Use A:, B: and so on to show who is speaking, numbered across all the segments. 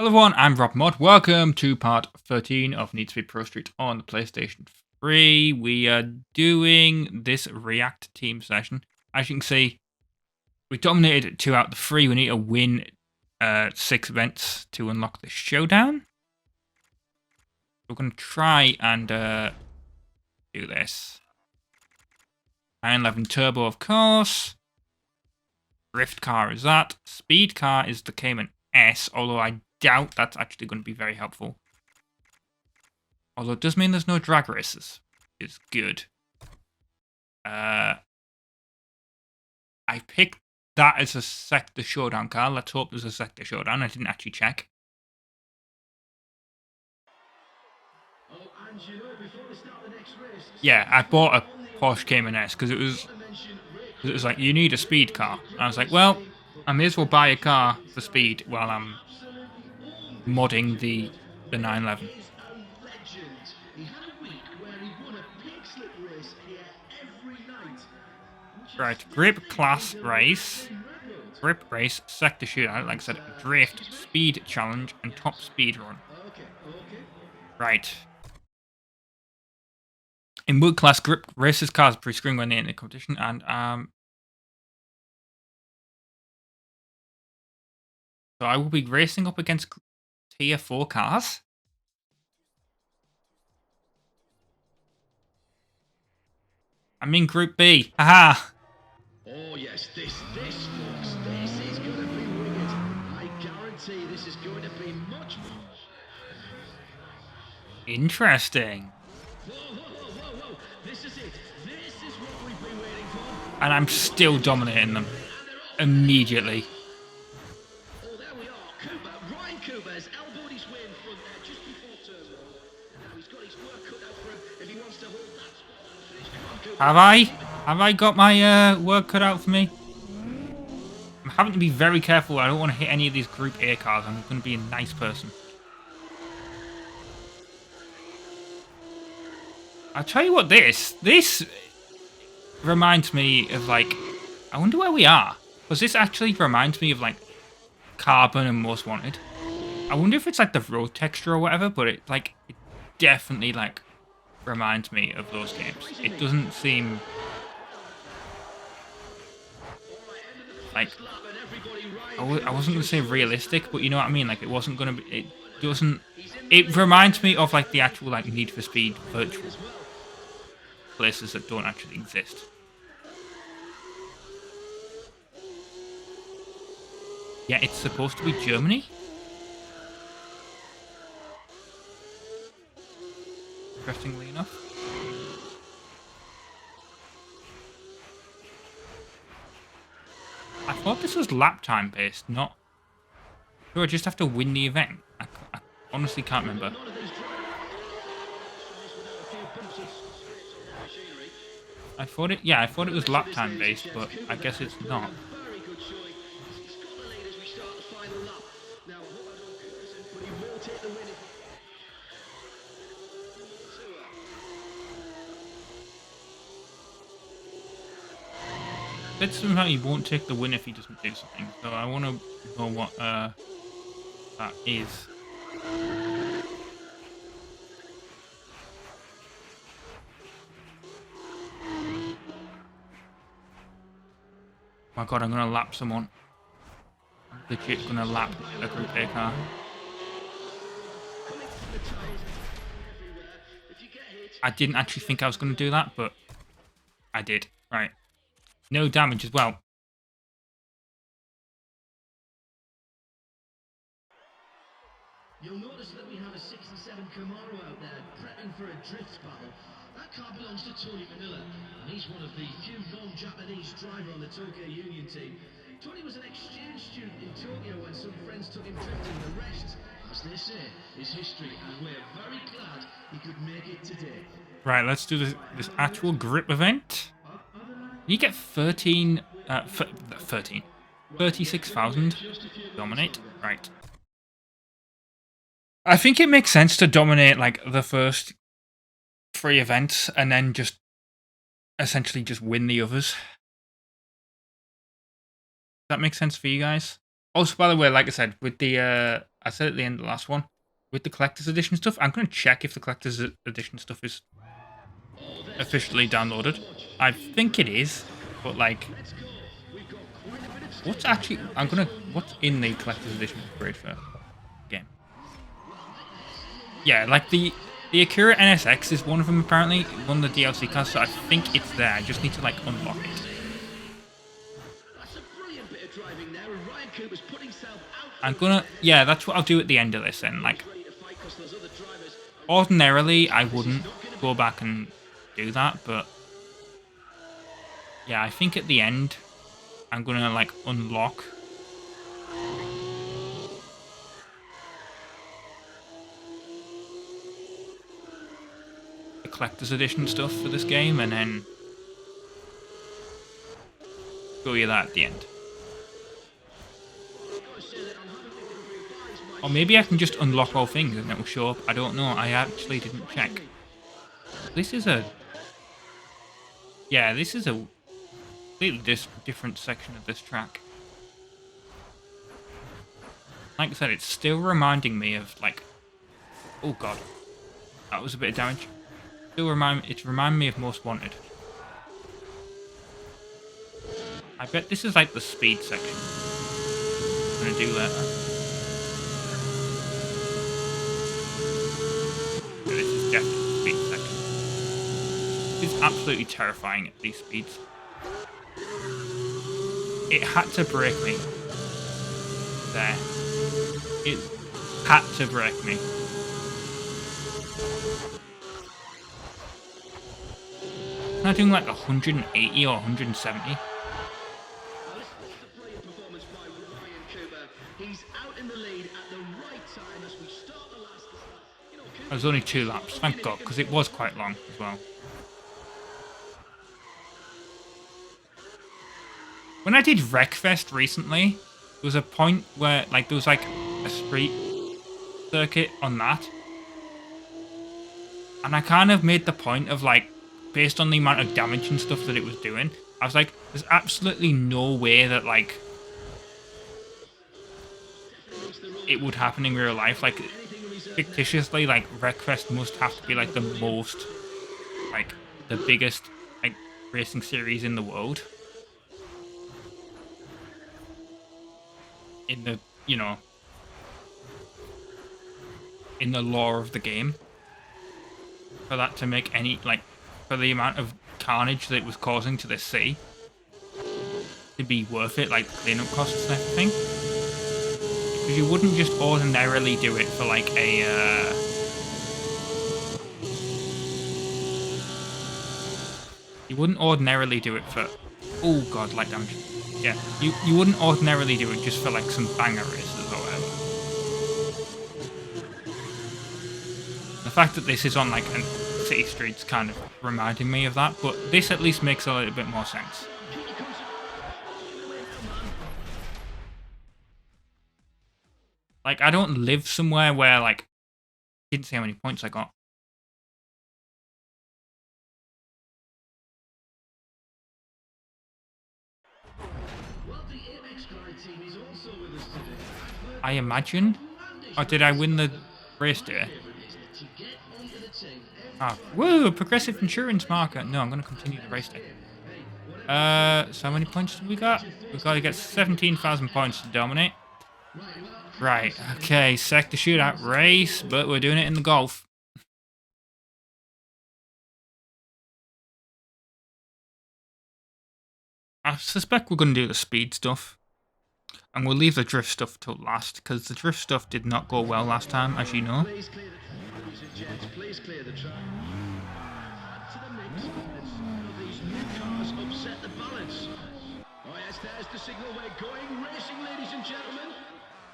A: Hello everyone, I'm RobtheMod. Welcome to part 13 of Need to Be Prostreet on the PlayStation 3. We are doing this React team session. As you can see, we dominated 2 out of the 3. We need to win 6 events to unlock the showdown. We're going to try and do this. 911 Turbo, of course. Drift car is that. Speed car is the Cayman S, although I doubt that's actually going to be very helpful. Although it does mean there's no drag races. It's good. I picked that as a sector showdown car. Let's hope there's a sector showdown. I didn't actually check. Yeah, I bought a Porsche Cayman S because it was like, you need a speed car. And I was like, well, I may as well buy a car for speed while I'm modding the 911. Right, grip class race, grip race, sector shootout, like I said, drift, speed challenge, and top speed run. Right. In wood class, grip races cars pre-screen when they're in the competition, and so I will be racing up against tier 4 cars. I'm in Group B. Haha.
B: Oh yes, this folks, this is going to be wicked. I guarantee this is going to be much more.
A: Interesting.
B: Whoa. This is it. This is what we've been waiting for.
A: And I'm still dominating them. Immediately.
B: Oh, there we are. Ryan Cooper has elbowed his way in front there just before turn 1. Now he's got his work cut out for him if he wants to hold that spot and finish. Come on, Cooper.
A: Have I got my work cut out for me? I'm having to be very careful. I don't want to hit any of these Group A cars. I'm going to be a nice person. I'll tell you what, this reminds me of, like, I wonder where we are. Because this actually reminds me of, like, Carbon and Most Wanted. I wonder if it's, like, the road texture or whatever, but it definitely, like, reminds me of those games. It doesn't seem like, I wasn't going to say realistic, but you know what I mean? Like, it wasn't going to be, it reminds me of, like, the actual, like, Need for Speed virtual places that don't actually exist. Yeah, it's supposed to be Germany? Interestingly enough. I thought this was lap time based, not... Do I just have to win the event? I honestly can't remember. I thought it was lap time based, but I guess it's not. Said somehow he won't take the win if he doesn't do something, so I want to know what that is. Oh my god, I'm gonna lap someone. I'm legit gonna lap a Group A car. I didn't actually think I was gonna do that, but I did. Right. No damage as well.
B: You'll notice that we have a 67 Camaro out there prepping for a drift battle. That car belongs to Tony Manila, and he's one of the few non-Japanese drivers on the Tokyo Union team. Tony was an exchange student in Tokyo when some friends took him drifting. The rest, as they say, is history, and we're very glad he could make it today.
A: Right, let's do this actual grip event. You get 36,000 dominate. Right. I think it makes sense to dominate, like, the first 3 events and then just essentially just win the others. Does that make sense for you guys? Also, by the way, like I said, with the I said at the end of the last one, with the collector's edition stuff, I'm going to check if the collector's edition stuff is officially downloaded. I think it is, but like, what's in the collector's edition upgrade for game? Yeah, like the Acura NSX is one of them apparently, one of the DLC cards, so I think it's there. I just need to like unlock it. Yeah, that's what I'll do at the end of this then. Like, ordinarily, I wouldn't go back and do that, but yeah, I think at the end, I'm gonna like unlock the collector's edition stuff for this game, and then show you that at the end. Or maybe I can just unlock all things and it will show up. I don't know. I actually didn't check. This is a... Yeah, this is a completely different section of this track. Like I said, it's still reminding me of, like... Oh, God. That was a bit of damage. It's reminding me of Most Wanted. I bet this is, like, the speed section. I'm gonna do later. This is definitely the speed section. It's absolutely terrifying at these speeds. It had to break me. There. It had to break me. Am I doing like 180 or 170? It was only 2 laps, thank God, because it was quite long as well. When I did Wreckfest recently, there was a point where like there was like a street circuit on that. And I kind of made the point of like, based on the amount of damage and stuff that it was doing, I was like, there's absolutely no way that like it would happen in real life. Like, fictitiously, like, Wreckfest must have to be, like, the most, like, the biggest, like, racing series in the world. In the, you know, in the lore of the game. For that to make any, like, for the amount of carnage that it was causing to the sea to be worth it, like, cleanup costs and everything. Because you wouldn't just ordinarily do it for like a you wouldn't ordinarily do it for, oh God, light damage. Yeah, you wouldn't ordinarily do it just for like some banger races or whatever. The fact that this is on like a city street's kind of reminding me of that, but this at least makes a little bit more sense. Like, I don't live somewhere where, like, I didn't see how many points I got. I imagine? Or did I win the race day? Ah, woo! Progressive insurance marker. No, I'm going to continue the race day. So how many points have we got? We've got to get 17,000 points to dominate. Right, okay, sector shootout race, but we're doing it in the Golf. I suspect we're going to do the speed stuff. And we'll leave the drift stuff till last, because the drift stuff did not go well last time, as you know.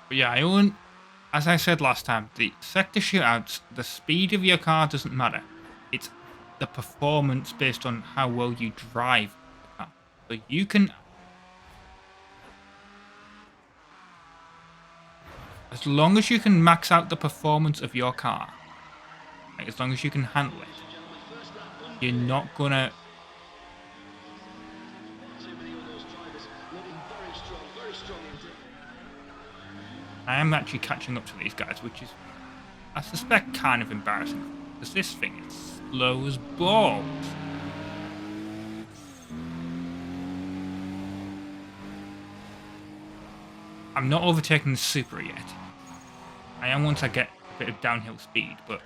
A: But yeah, as I said last time, the sector shootouts, the speed of your car doesn't matter. It's the performance based on how well you drive the car. So you can... As long as you can max out the performance of your car, like as long as you can handle it, you're not gonna... I am actually catching up to these guys, which is, I suspect, kind of embarrassing. Because this thing is slow as balls. I'm not overtaking the Supra yet. I am once I get a bit of downhill speed, but...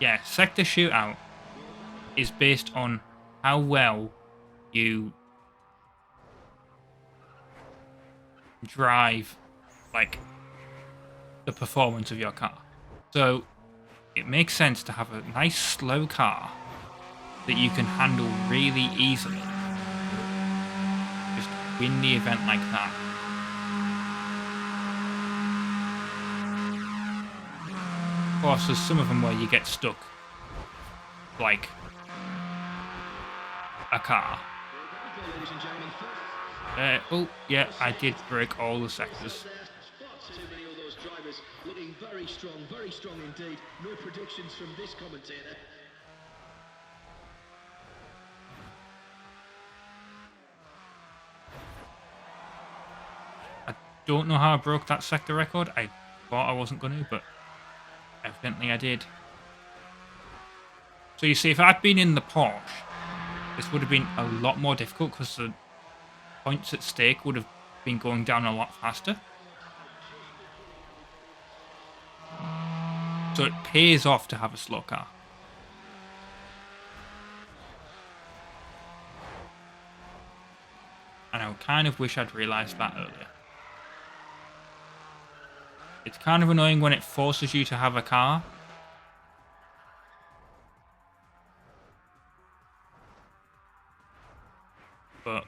A: yeah, sector shootout is based on how well you drive, like, the performance of your car. So it makes sense to have a nice slow car that you can handle really easily. Just win the event like that. Of course, there's some of them where you get stuck, like a car. Oh, yeah, I did break all the sectors.
B: Looking very strong indeed. No predictions from this commentator.
A: I don't know how I broke that sector record. I thought I wasn't going to, but evidently I did. So you see, if I'd been in the Porsche, this would have been a lot more difficult because the points at stake would have been going down a lot faster. So it pays off to have a slow car. And I kind of wish I'd realised that earlier. It's kind of annoying when it forces you to have a car. But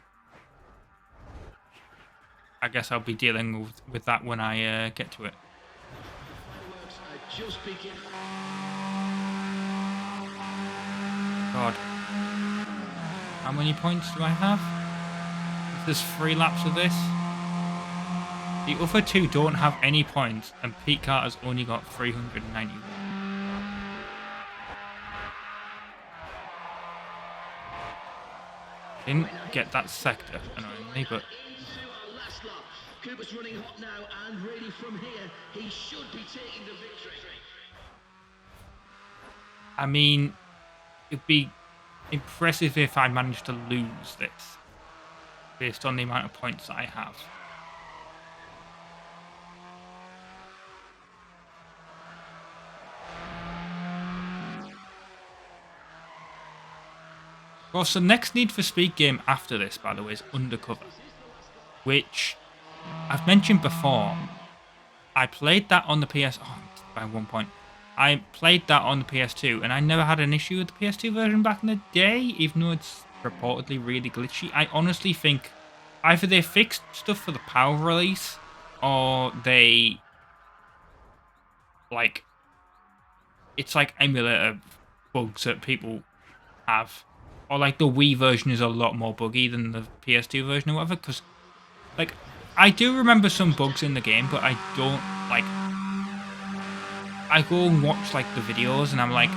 A: I guess I'll be dealing with that when I get to it. God. How many points do I have? If there's 3 laps of this. The other 2 don't have any points, and Pete Carter's only got 391. Didn't get that sector, annoyingly, but...
B: Cooper's running hot now, and really from here, he should be taking the victory.
A: I mean, it'd be impressive if I managed to lose this, based on the amount of points that I have. Of course, the next Need for Speed game after this, by the way, is Undercover, which I've mentioned before. I played that on the PS... oh, by 1 point. I played that on the PS2, and I never had an issue with the PS2 version back in the day, even though it's reportedly really glitchy. I honestly think either they fixed stuff for the power release, or they... like... it's like emulator bugs that people have. Or like the Wii version is a lot more buggy than the PS2 version or whatever, because, like, I do remember some bugs in the game, but I don't, like, I go and watch, like, the videos, and I'm like,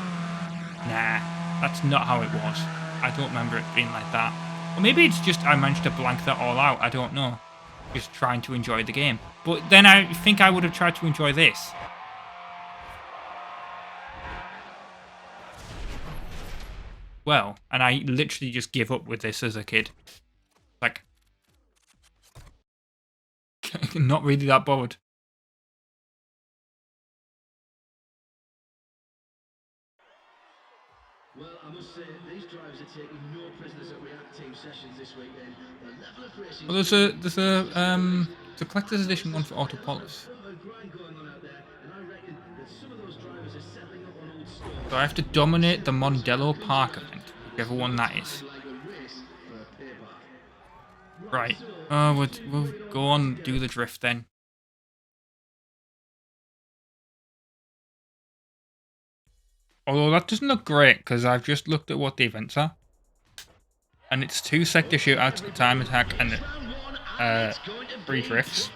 A: nah, that's not how it was. I don't remember it being like that. Or maybe it's just I managed to blank that all out, I don't know. Just trying to enjoy the game. But then I think I would have tried to enjoy this. Well, and I literally just give up with this as a kid. Like, not really that bothered.
B: Well, I must say, these drivers are taking no prisoners at React Team sessions this weekend. The level of racing...
A: Well, there's a collector's edition one for Autopolis. So I have to dominate the Mondello Park event, whichever one that is. Right. We'll go on, do the drift then. Although that doesn't look great, because I've just looked at what the events are. And it's 2 sector shootouts, a time attack, and 3 drifts.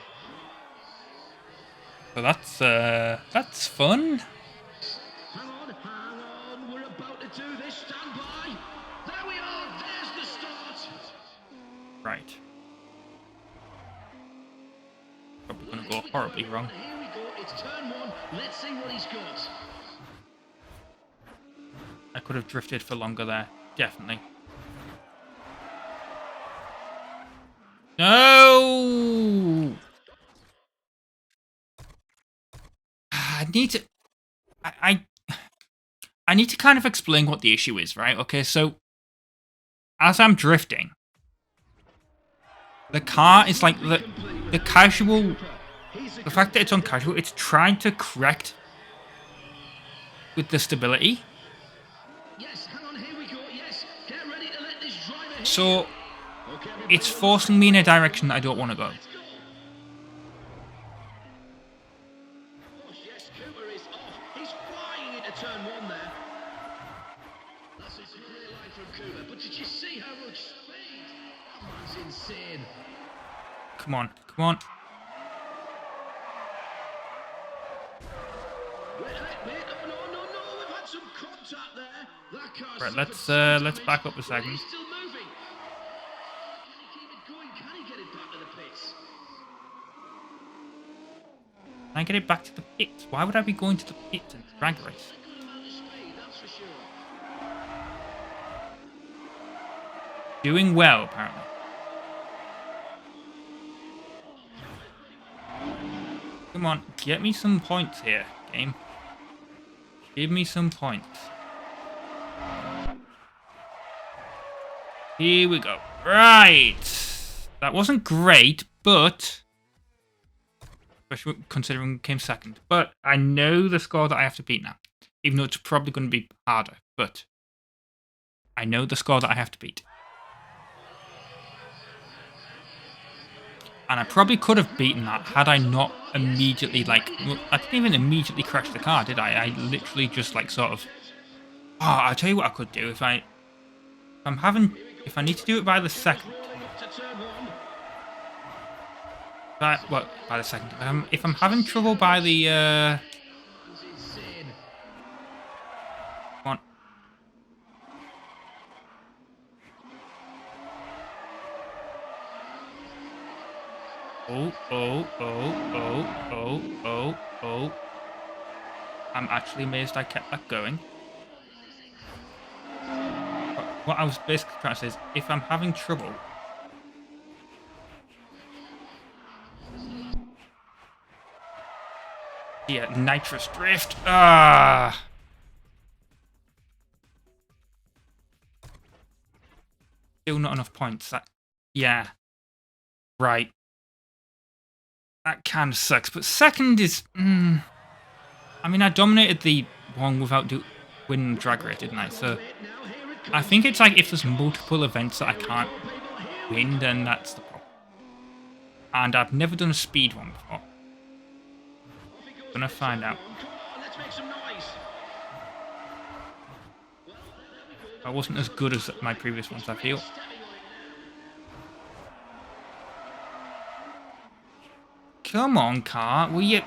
A: So that's fun.
B: Hang on, we're about to do this, stand by. There we are, there's the start.
A: Right. horribly wrong.
B: Here we go. It's turn one. Let's see what he's got.
A: I could have drifted for longer there. Definitely. No! I need to... I need to kind of explain what the issue is, right? Okay, so... As I'm drifting... The car is like the casual... The fact that it's on casual, it's trying to correct with the stability.
B: Yes, hang on, here we go. Yes, get ready to let this driver hit.
A: So it's forcing me in a direction that I don't want to go.
B: Let's go. Oh, yes, Cooper is off. He's flying into turn one there. That's a great line from Cooper. But did you see how much speed? That man's insane.
A: Come on, come on.
B: Wait, oh, no, we've had some contact there. That car's
A: Right, let's back up a second.
B: He's still moving. Can he keep it going? Can he get it back to the pits?
A: Can I get it back to the pits? Why would I be going to the pits in a drag race?
B: A good amount of speed, that's for sure.
A: Doing well, apparently. Come on, get me some points here, game. Give me some points. Here we go. Right. That wasn't great, but... Especially considering we came second. But I know the score that I have to beat now. Even though it's probably going to be harder. But I know the score that I have to beat. And I probably could have beaten that had I not immediately, like... Well, I didn't even immediately crash the car, did I? I literally just, like, sort of... Oh, I'll tell you what I could do. If I need to do it by the second... By the second. If I'm having trouble by the... Come on. Oh. I'm actually amazed I kept that going. What I was basically trying to say is, if I'm having trouble... Yeah, nitrous drift. Ah. Still not enough points. Yeah. Right. That kind of sucks. But second is... I mean, I dominated the one without winning the drag race, didn't I? So I think it's like if there's multiple events that I can't win, then that's the problem. And I've never done a speed one before. Gonna find out. I wasn't as good as my previous ones, I feel. Come on, car. Will you...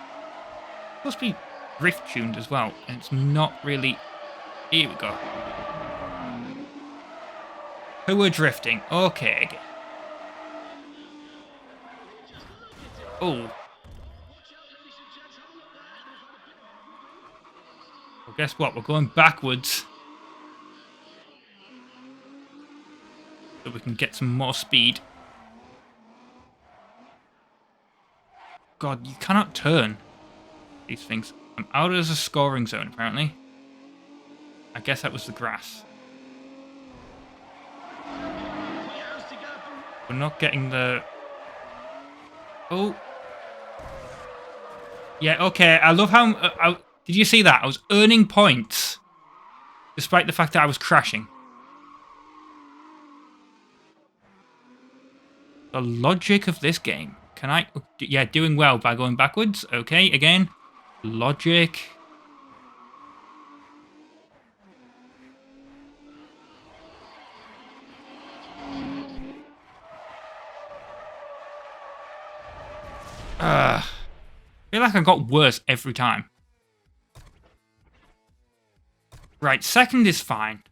A: Supposed to be drift tuned as well, and it's not really... Here we go. Who are drifting? Okay. Oh. Well, guess what? We're going backwards. So we can get some more speed. God, you cannot turn these things. I'm out of the scoring zone, apparently. I guess that was the grass. We're not getting the... Oh. Yeah, okay. I love how... did you see that? I was earning points. Despite the fact that I was crashing. The logic of this game. Can I... Yeah, doing well by going backwards. Okay, again. Logic. I feel like I got worse every time. Right, second is fine.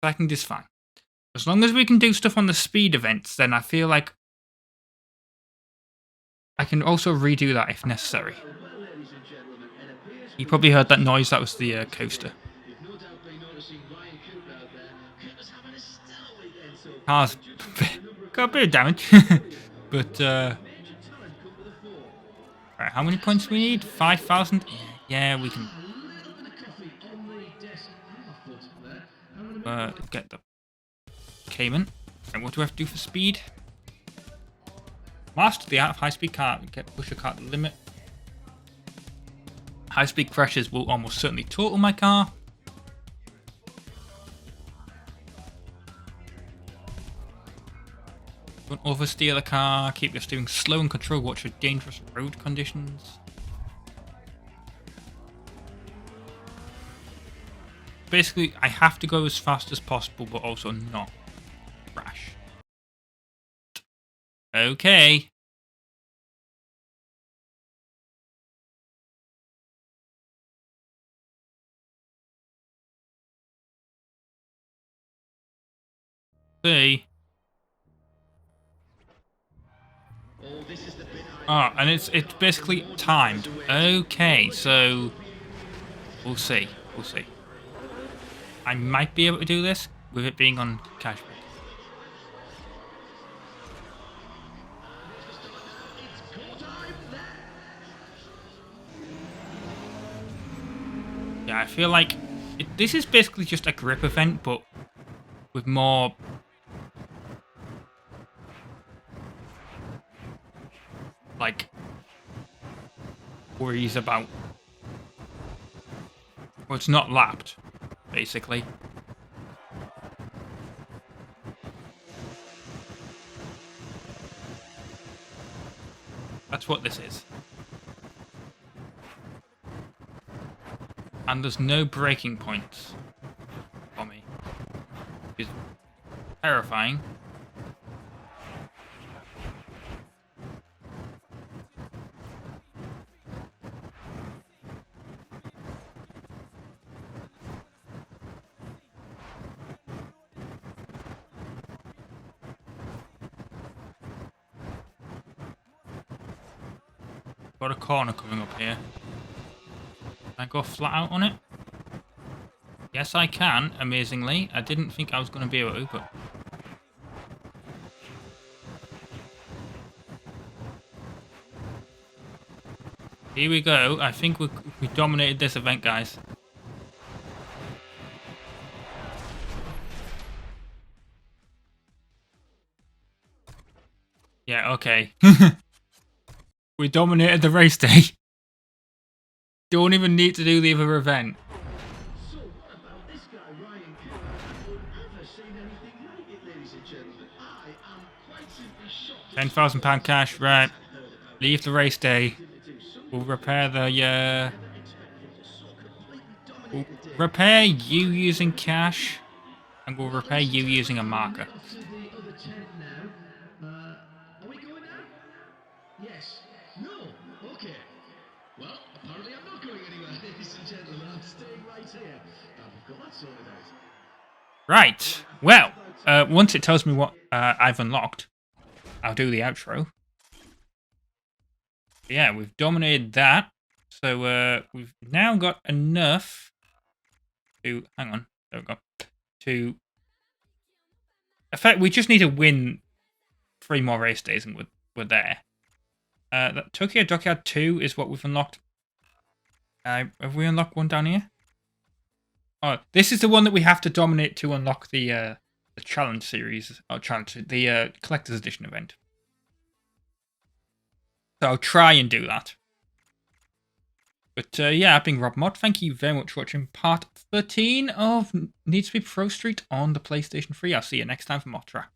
A: Second is fine. As long as we can do stuff on the speed events, then I feel like I can also redo that if necessary. You probably heard that noise. That was the coaster. Car's got a bit of damage. But, right, how many points we need? 5,000? Yeah, we can get the Cayman. And what do we have to do for speed? Master the art of high-speed car. Push a car to the limit. High-speed crashes will almost certainly total my car. Don't oversteer the car. Keep your steering slow and control. Watch for dangerous road conditions. Basically, I have to go as fast as possible, but also not crash. Okay. See. Ah, and it's basically timed. Okay, so we'll see. We'll see. I might be able to do this with it being on cashback. Yeah, I feel like this is basically just a grip event, but with more like worries about. Well, it's not lapped, basically. That's what this is. And there's no breaking points for me. Which is terrifying. Got a corner coming up here. Can I go flat out on it? Yes, I can, amazingly. I didn't think I was going to be able to, but... Here we go. I think we dominated this event, guys. Yeah, okay. We dominated the race day. Don't even need to do the other event.
B: So what about this guy, Ryan Cooper? I've never seen anything like it, ladies and gentlemen. I am quite simply shocked.
A: £10,000 cash, right. Leave the race day. We'll repair the, we'll repair you using cash, and we'll repair you using a marker.
B: Are we going now? Yes. No. Okay. Well, apparently I'm not going anywhere, ladies and gentlemen. I'm staying right here. We've got that sorted out.
A: Right. Well, once it tells me what I've unlocked, I'll do the outro. Yeah, we've dominated that. So we've now got enough to... Hang on. There we go. To... In fact, we just need to win 3 more race days and we're there. That Tokyo Dockyard 2 is what we've unlocked. Have we unlocked one down here? Oh, this is the one that we have to dominate to unlock the challenge series, or the collector's edition event. So I'll try and do that. But yeah, I've been RobtheMod. Thank you very much for watching part 13 of Need to be Prostreet on the PlayStation 3. I'll see you next time for more track.